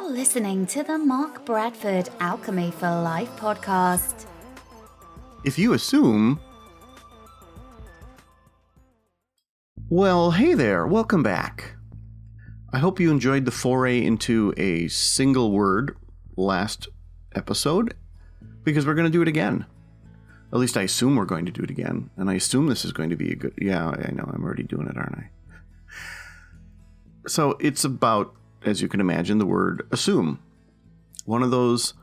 You're listening to the Mark Bradford Alchemy for Life podcast. If you assume... Well, hey there, welcome back. I hope you enjoyed the foray into a single word last episode, because we're going to do it again. At least I assume we're going to do it again, and I assume this is going to be a good... Yeah, I know, I'm already doing it, aren't I? So it's about, as you can imagine, the word assume. One of those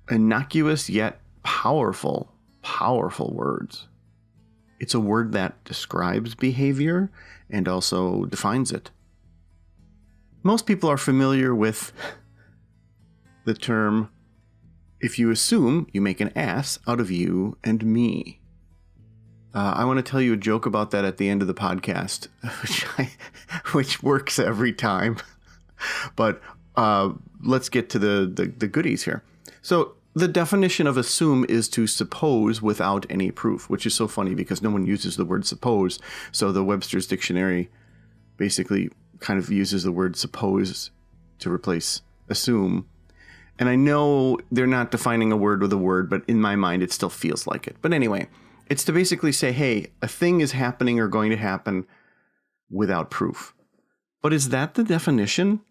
innocuous yet powerful words. It's a word that describes behavior and also defines it. Most people are familiar with the term, if you assume, you make an ass out of you and me. I want to tell you a joke about that at the end of the podcast, which works every time. But let's get to the goodies here. So the definition of assume is to suppose without any proof, which is so funny because no one uses the word suppose. So the Webster's Dictionary basically kind of uses the word suppose to replace assume. And I know they're not defining a word with a word, but in my mind, it still feels like it. But anyway, it's to basically say, hey, a thing is happening or going to happen without proof. But is that the definition?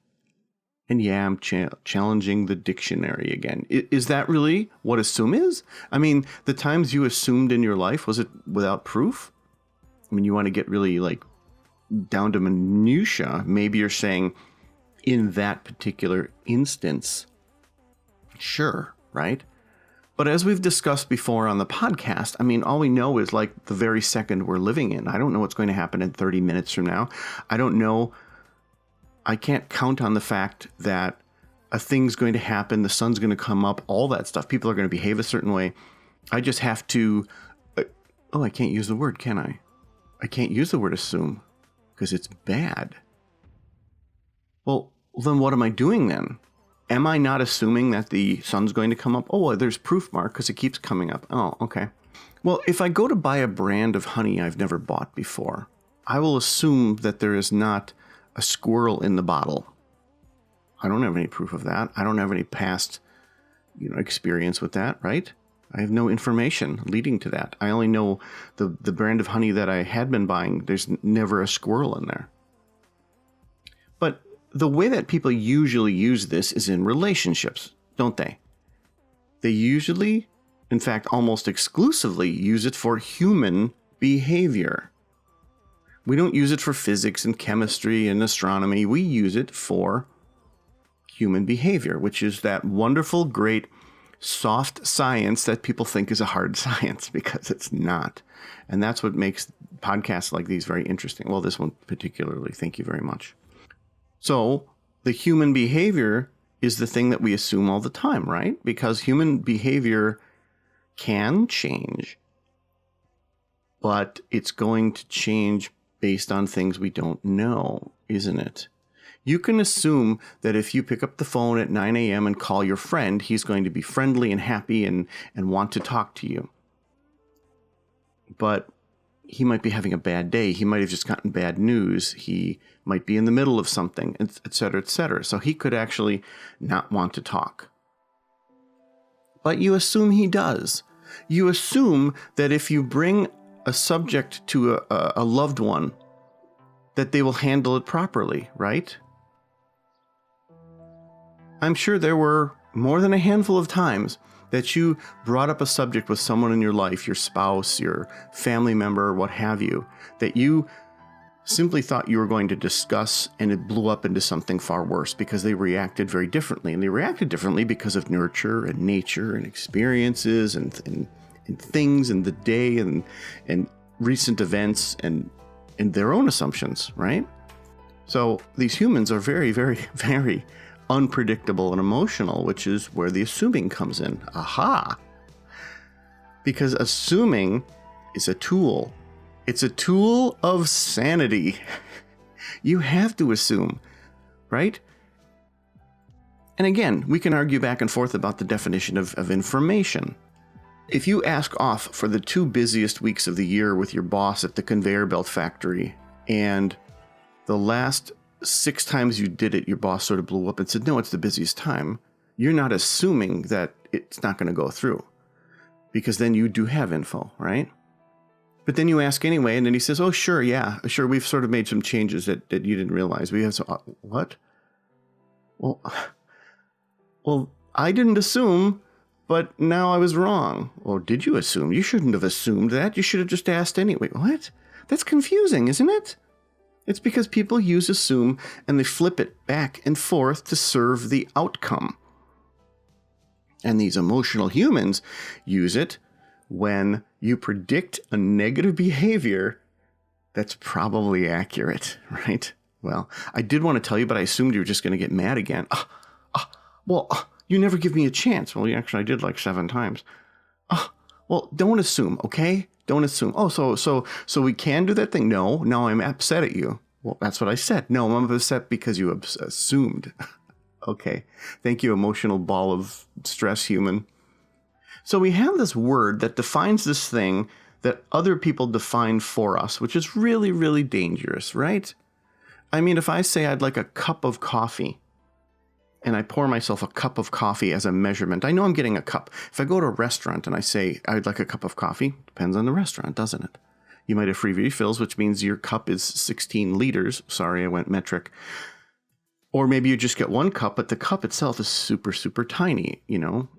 And yeah, I'm challenging the dictionary again. Is that really what assume is? I mean, the times you assumed in your life, was it without proof? I mean, you want to get really like down to minutia. Maybe you're saying in that particular instance, sure, right? But as we've discussed before on the podcast, I mean, all we know is like the very second we're living in. I don't know what's going to happen in 30 minutes from now. I don't know. I can't count on the fact that a thing's going to happen, the sun's going to come up, all that stuff. People are going to behave a certain way. I just have to... I can't use the word, can I? I can't use the word assume because it's bad. Well, then what am I doing then? Am I not assuming that the sun's going to come up? Oh, there's proof, Mark, because it keeps coming up. Oh, okay. Well, if I go to buy a brand of honey I've never bought before, I will assume that there is not a squirrel in the bottle. I don't have any proof of that. I don't have any past, experience with that, right? I have no information leading to that. I only know the brand of honey that I had been buying. There's never a squirrel in there. But the way that people usually use this is in relationships, don't they? They usually, in fact, almost exclusively use it for human behavior. We don't use it for physics and chemistry and astronomy. We use it for human behavior, which is that wonderful, great, soft science that people think is a hard science because it's not. And that's what makes podcasts like these very interesting. Well, this one particularly. Thank you very much. So the human behavior is the thing that we assume all the time, right? Because human behavior can change, but it's going to change based on things we don't know, isn't it? You can assume that if you pick up the phone at 9 a.m. and call your friend, he's going to be friendly and happy and want to talk to you. But he might be having a bad day. He might have just gotten bad news. He might be in the middle of something, et cetera, et cetera. So he could actually not want to talk. But you assume he does. You assume that if you bring a subject to a loved one, that they will handle it properly, right? I'm sure there were more than a handful of times that you brought up a subject with someone in your life, your spouse, your family member, what have you, that you simply thought you were going to discuss, and it blew up into something far worse because they reacted very differently. And they reacted differently because of nurture and nature and experiences and things and the day and recent events and their own assumptions, right? So these humans are very, very, very unpredictable and emotional, which is where the assuming comes in. Aha! Because assuming is a tool. It's a tool of sanity. You have to assume, right? And again, we can argue back and forth about the definition of information. If you ask off for the 2 busiest weeks of the year with your boss at the conveyor belt factory, and the last 6 times you did it, your boss sort of blew up and said, no, it's the busiest time, you're not assuming that it's not going to go through, because then you do have info, right? But then you ask anyway, and then he says, oh, sure, yeah, sure, we've sort of made some changes that you didn't realize. We have some, what? Well, I didn't assume, but now I was wrong. Or did you assume? You shouldn't have assumed that. You should have just asked anyway. What? That's confusing, isn't it? It's because people use assume and they flip it back and forth to serve the outcome. And these emotional humans use it when you predict a negative behavior that's probably accurate, right? Well, I did want to tell you, but I assumed you were just going to get mad again. You never give me a chance. Well, actually, I did like 7 times. Well, don't assume, okay? Don't assume. Oh, so we can do that thing? No, now I'm upset at you. Well, that's what I said. No, I'm upset because you assumed. Okay. Thank you, emotional ball of stress human. So we have this word that defines this thing that other people define for us, which is really, really dangerous, right? I mean, if I say I'd like a cup of coffee, and I pour myself a cup of coffee as a measurement, I know I'm getting a cup. If I go to a restaurant and I say I'd like a cup of coffee, depends on the restaurant, doesn't it? You might have free refills, which means your cup is 16 liters. Sorry, I went metric. Or maybe you just get 1 cup, but the cup itself is super, super tiny,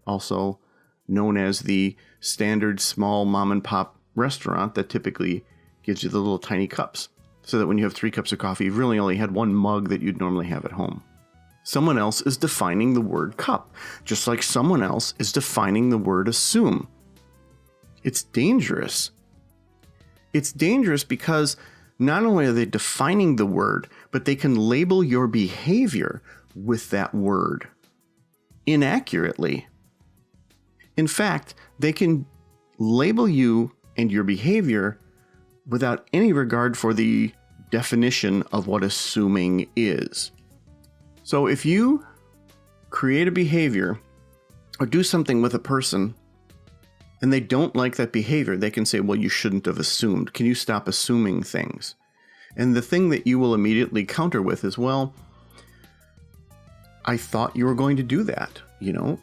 also known as the standard small mom and pop restaurant that typically gives you the little tiny cups. So that when you have 3 cups of coffee, you've really only had 1 mug that you'd normally have at home. Someone else is defining the word cup, just like someone else is defining the word assume. It's dangerous. It's dangerous because not only are they defining the word, but they can label your behavior with that word inaccurately. In fact, they can label you and your behavior without any regard for the definition of what assuming is. So if you create a behavior or do something with a person and they don't like that behavior, they can say, well, you shouldn't have assumed. Can you stop assuming things? And the thing that you will immediately counter with is, well, I thought you were going to do that.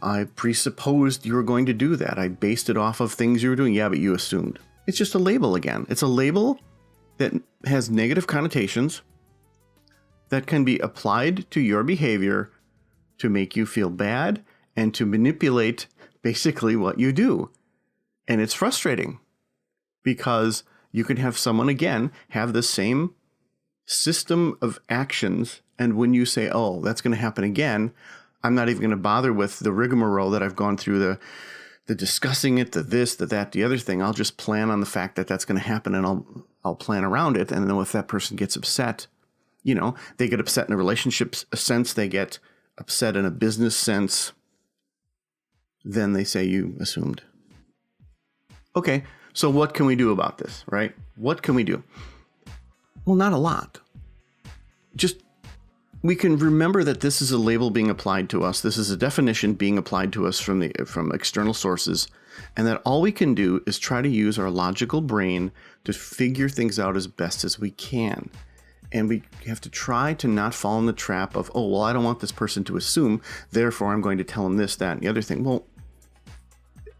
I presupposed you were going to do that. I based it off of things you were doing. Yeah, but you assumed. It's just a label again. It's a label that has negative connotations that can be applied to your behavior to make you feel bad and to manipulate basically what you do. And it's frustrating because you can have someone, again, have the same system of actions. And when you say, oh, that's going to happen again, I'm not even going to bother with the rigmarole that I've gone through, the discussing it, the this, the that, the other thing. I'll just plan on the fact that that's going to happen and I'll plan around it. And then if that person gets upset, they get upset in a relationship sense, they get upset in a business sense, then they say you assumed. Okay, so what can we do about this, right? What can we do? Well, not a lot. Just, we can remember that this is a label being applied to us. This is a definition being applied to us from external sources, and that all we can do is try to use our logical brain to figure things out as best as we can. And we have to try to not fall in the trap of, oh, well, I don't want this person to assume, therefore I'm going to tell him this, that, and the other thing. Well,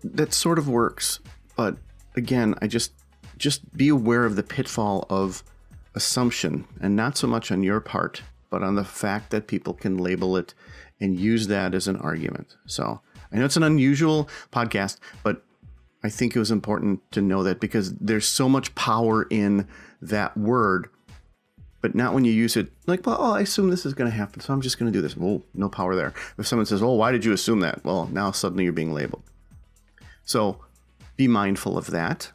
that sort of works. But again, I just be aware of the pitfall of assumption, and not so much on your part, but on the fact that people can label it and use that as an argument. So I know it's an unusual podcast, but I think it was important to know that because there's so much power in that word. But not when you use it like, well, I assume this is going to happen, so I'm just going to do this. Well, no power there. If someone says, oh, why did you assume that? Well, now suddenly you're being labeled. So be mindful of that.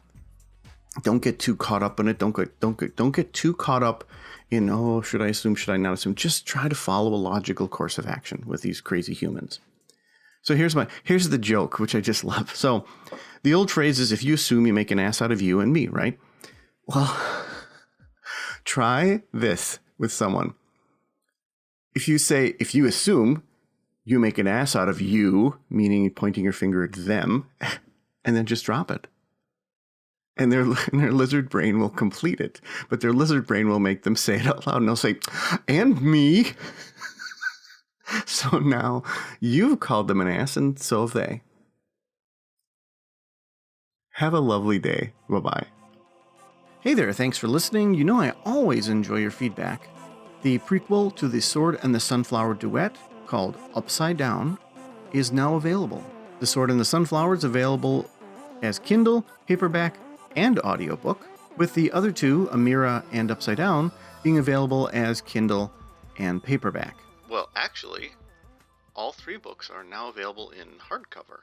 Don't get too caught up in it. Don't get too caught up in, oh, should I assume, should I not assume? Just try to follow a logical course of action with these crazy humans. So here's the joke, which I just love. So the old phrase is, if you assume, you make an ass out of you and me, right? Well, try this with someone. If you assume, you make an ass out of you, meaning pointing your finger at them, and then just drop it. And their lizard brain will complete it. But their lizard brain will make them say it out loud. And they'll say, and me. So now you've called them an ass, and so have they. Have a lovely day. Bye-bye. Hey there, thanks for listening. You know I always enjoy your feedback. The prequel to the Sword and the Sunflower duet, called Upside Down, is now available. The Sword and the Sunflower is available as Kindle, paperback, and audiobook, with the other two, Amira and Upside Down, being available as Kindle and paperback. Well, actually, all three books are now available in hardcover.